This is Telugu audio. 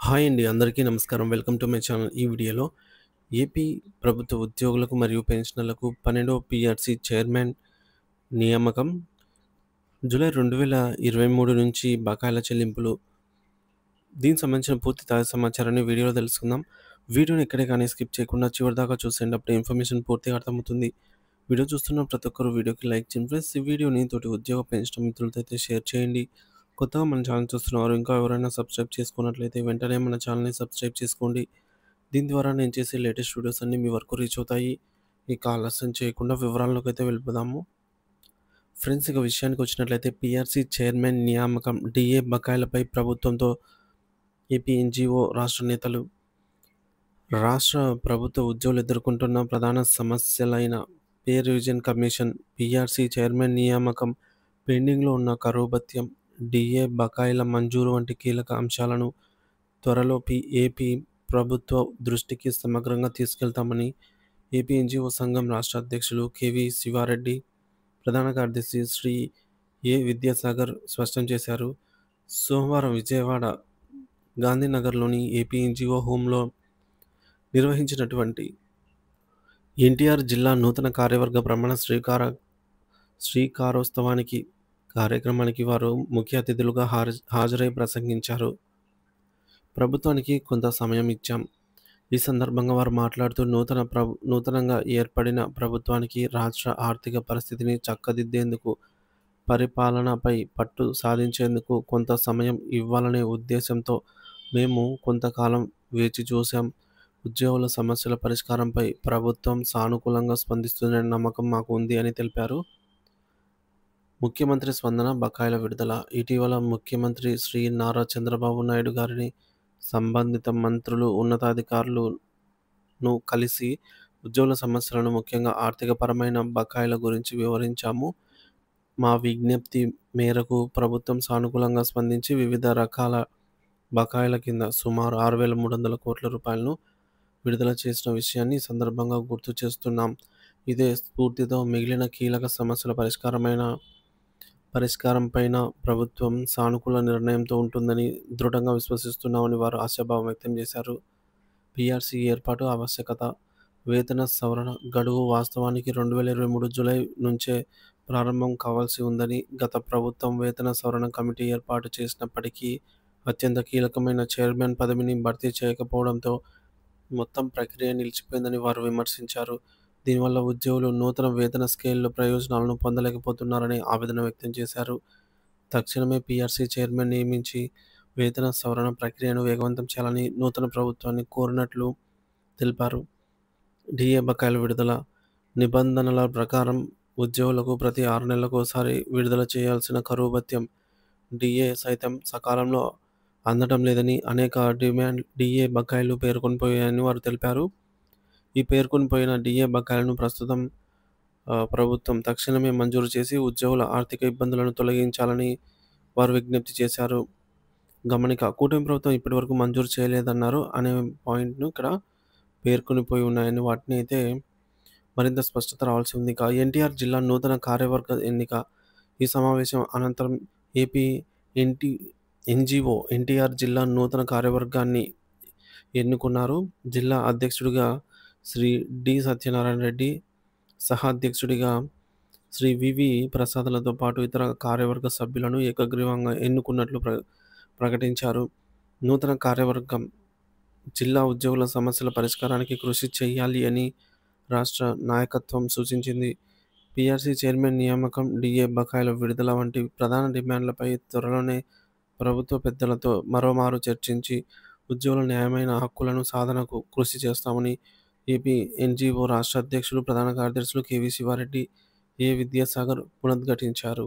హాయ్ అండి. అందరికీ నమస్కారం. Welcome to my channel. ఈ వీడియోలో ఏపీ ప్రభుత్వ ఉద్యోగులకు మరియు పెన్షనర్లకు 12వ పీఆర్సీ చైర్మన్ నియామకం జూలై 2023 నుంచి బకాయిల చెల్లింపులు. దీనికి సంబంధించిన పూర్తి తాజా సమాచారాన్ని వీడియోలో తెలుసుకుందాం. వీడియోని ఎక్కడే కానీ స్కిప్ చేయకుండా చివరిదాకా చూసేయండి. అప్పుడు ఇన్ఫర్మేషన్ పూర్తిగా అర్థమవుతుంది. వీడియో చూస్తున్న ప్రతి ఒక్కరు వీడియోకి లైక్ చేయండి ఫ్రెండ్స్. ఈ వీడియోని తోటి ఉద్యోగ పెన్షన్ మిత్రులతో అయితే షేర్ చేయండి. కొత్తగా మన ఛానల్ చూస్తున్నవారు ఇంకా ఎవరైనా సబ్స్క్రైబ్ చేసుకున్నట్లయితే వెంటనే మన ఛానల్ని సబ్స్క్రైబ్ చేసుకోండి. దీని ద్వారా నేను చేసే లేటెస్ట్ వీడియోస్ అన్నీ మీ వరకు రీచ్ అవుతాయి. ఇక ఆలస్యం చేయకుండా వివరాల్లోకి అయితే వెళ్ళిపోదాము. ఫ్రెండ్స్, ఇక విషయానికి వచ్చినట్లయితే పీఆర్సీ చైర్మన్ నియామకం డిఏ బకాయిలపై ప్రభుత్వంతో ఏపీ ఎన్జీఓ రాష్ట్ర నేతలు. రాష్ట్ర ప్రభుత్వ ఉద్యోగులు ఎదుర్కొంటున్న ప్రధాన సమస్యలైన pay revision commission, PRC chairman నియామకం, పెండింగ్లో ఉన్న కరువు భత్యం, డిఏ బకాయిల మంజూరు వంటి కీలక అంశాలను త్వరలో ఏపీ ప్రభుత్వ దృష్టికి సమగ్రంగా తీసుకెళ్తామని ఏపీ ఎన్జీఓ సంఘం రాష్ట్ర అధ్యక్షులు కేవీ శివారెడ్డి, ప్రధాన కార్యదర్శి శ్రీ ఏ విద్యాసాగర్ స్పష్టం చేశారు. సోమవారం విజయవాడ గాంధీనగర్లోని ఏపీ ఎన్జీఓ హోంలో నిర్వహించినటువంటి ఎన్టీఆర్ జిల్లా నూతన కార్యవర్గ ప్రమాణ శ్రీకారోత్సవానికి కార్యక్రమానికి వారు ముఖ్య అతిథులుగా హాజరై ప్రసంగించారు. ప్రభుత్వానికి కొంత సమయం ఇచ్చాం. ఈ సందర్భంగా వారు మాట్లాడుతూ నూతనంగా ఏర్పడిన ప్రభుత్వానికి రాష్ట్ర ఆర్థిక పరిస్థితిని చక్కదిద్దేందుకు, పరిపాలనపై పట్టు సాధించేందుకు కొంత సమయం ఇవ్వాలనే ఉద్దేశంతో మేము కొంతకాలం వేచి చూశాం. ఉద్యోగుల సమస్యల పరిష్కారంపై ప్రభుత్వం సానుకూలంగా స్పందిస్తుందనే నమ్మకం మాకు ఉంది అని తెలిపారు. ముఖ్యమంత్రి స్పందన, బకాయిల విడుదల. ఇటీవల ముఖ్యమంత్రి శ్రీ నారా చంద్రబాబు నాయుడు గారిని, సంబంధిత మంత్రులు, ఉన్నతాధికారులను కలిసి ఉద్యోగుల సమస్యలను, ముఖ్యంగా ఆర్థికపరమైన బకాయిల గురించి వివరించాము. మా విజ్ఞప్తి మేరకు ప్రభుత్వం సానుకూలంగా స్పందించి వివిధ రకాల బకాయిల కింద సుమారు 6,300 కోట్ల రూపాయలను విడుదల చేసిన విషయాన్ని ఈ సందర్భంగా గుర్తు చేస్తున్నాం. ఇదే స్ఫూర్తితో మిగిలిన కీలక సమస్యల పరిష్కారంపైన ప్రభుత్వం సానుకూల నిర్ణయంతో ఉంటుందని దృఢంగా విశ్వసిస్తున్నామని వారు ఆశాభావం వ్యక్తం చేశారు. పీఆర్సీ ఏర్పాటు ఆవశ్యకత. వేతన సవరణ గడువు వాస్తవానికి 2023 జూలై నుంచే ప్రారంభం కావాల్సి ఉందని గత ప్రభుత్వం వేతన సవరణ కమిటీ ఏర్పాటు చేసినప్పటికీ అత్యంత కీలకమైన చైర్మన్ పదవిని భర్తీ చేయకపోవడంతో మొత్తం ప్రక్రియ నిలిచిపోయిందని వారు విమర్శించారు. దీనివల్ల ఉద్యోగులు నూతన వేతన స్కేల్లో ప్రయోజనాలను పొందలేకపోతున్నారని ఆవేదన వ్యక్తం చేశారు. తక్షణమే పీఆర్సీ చైర్మన్ నియమించి వేతన సవరణ ప్రక్రియను వేగవంతం చేయాలని నూతన ప్రభుత్వాన్ని కోరినట్లు తెలిపారు. డిఏ బకాయిల విడుదల. నిబంధనల ప్రకారం ఉద్యోగులకు ప్రతి 6 నెలలకు ఒకసారి విడుదల చేయాల్సిన కరువు భత్యం, డిఏ సైతం సకాలంలో అందడం లేదని, అనేక డిఏ బకాయిలు పేరుకొనిపోయాయని వారు తెలిపారు. ఈ పేరుకొనిపోయిన డిఏ బకాయిలను ప్రస్తుతం ప్రభుత్వం తక్షణమే మంజూరు చేసి ఉద్యోగుల ఆర్థిక ఇబ్బందులను తొలగించాలని వారు విజ్ఞప్తి చేశారు. గమనిక, కూటమి ప్రభుత్వం ఇప్పటివరకు మంజూరు చేయలేదన్నారు అనే పాయింట్ను ఇక్కడ పేర్కొనిపోయి ఉన్నాయని, వాటిని అయితే మరింత స్పష్టత రావాల్సి ఉంది. ఎన్టీఆర్ జిల్లా నూతన కార్యవర్గ ఎన్నిక. ఈ సమావేశం అనంతరం ఏపీ ఎన్జీఓ ఎన్టీఆర్ జిల్లా నూతన కార్యవర్గాన్ని ఎన్నుకున్నారు. జిల్లా అధ్యక్షుడిగా శ్రీ డి సత్యనారాయణ రెడ్డి, సహ అధ్యక్షుడిగా శ్రీ వివి ప్రసాద్లతో పాటు ఇతర కార్యవర్గ సభ్యులను ఏకగ్రీవంగా ఎన్నుకున్నట్లు ప్రకటించారు. నూతన కార్యవర్గం జిల్లా ఉద్యోగుల సమస్యల పరిష్కారానికి కృషి చేయాలి అని రాష్ట్ర నాయకత్వం సూచించింది. పీఆర్సీ చైర్మన్ నియామకం, డిఏ బకాయిల విడుదల వంటి ప్రధాన డిమాండ్లపై త్వరలోనే ప్రభుత్వ పెద్దలతో మరోమారు చర్చించి ఉద్యోగుల న్యాయమైన హక్కులను సాధనకు కృషి చేస్తామని ఏపీ ఎన్జీఓ రాష్ట్ర అధ్యక్షులు, ప్రధాన కార్యదర్శులు కేవీ శివారెడ్డి, ఏ విద్యాసాగర్ పునరుద్ఘాటించారు.